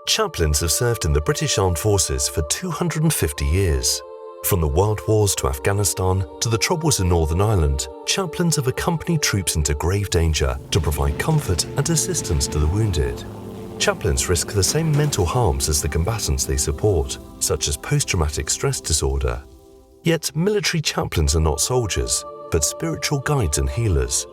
Chaplains have served in the British Armed Forces for 250 years. From the World Wars to Afghanistan to the Troubles in Northern Ireland, chaplains have accompanied troops into grave danger to provide comfort and assistance to the wounded. Chaplains risk the same mental harms as the combatants they support, such as post-traumatic stress disorder. Yet military chaplains are not soldiers, but spiritual guides and healers.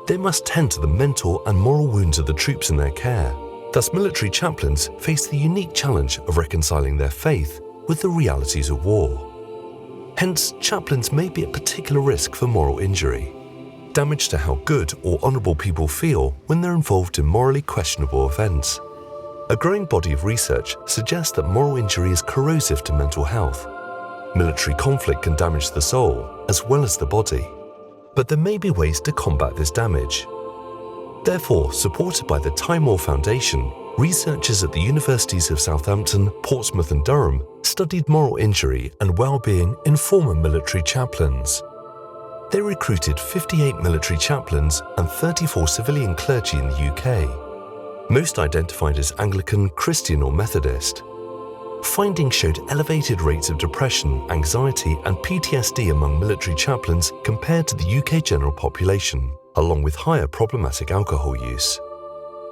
They must tend to the mental and moral wounds of the troops in their care. Thus, military chaplains face the unique challenge of reconciling their faith with the realities of war. Hence, chaplains may be at particular risk for moral injury, damage to how good or honourable people feel when they're involved in morally questionable events. A growing body of research suggests that moral injury is corrosive to mental health. Military conflict can damage the soul as well as the body, but there may be ways to combat this damage. Therefore, supported by the Time More Foundation, researchers at the universities of Southampton, Portsmouth and Durham studied moral injury and well-being in former military chaplains. They recruited 58 military chaplains and 34 civilian clergy in the UK, most identified as Anglican, Christian or Methodist. Findings showed elevated rates of depression, anxiety and PTSD among military chaplains compared to the UK general population, along with higher problematic alcohol use.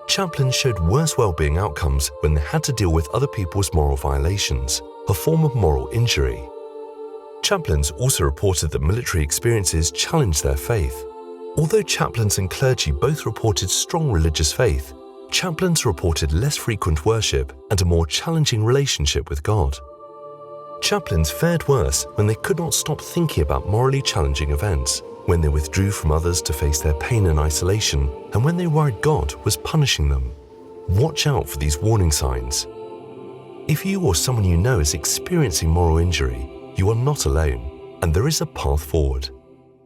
Chaplains showed worse well-being outcomes when they had to deal with other people's moral violations, a form of moral injury. Chaplains also reported that military experiences challenged their faith. Although chaplains and clergy both reported strong religious faith, chaplains reported less frequent worship and a more challenging relationship with God. Chaplains fared worse when they could not stop thinking about morally challenging events, when they withdrew from others to face their pain and isolation, and when they worried God was punishing them. Watch out for these warning signs. If you or someone you know is experiencing moral injury, you are not alone, and there is a path forward.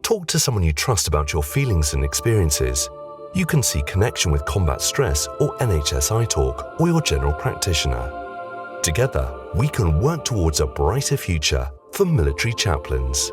Talk to someone you trust about your feelings and experiences. You can see Connection with Combat Stress or NHS iTalk or your general practitioner. Together, we can work towards a brighter future for military chaplains.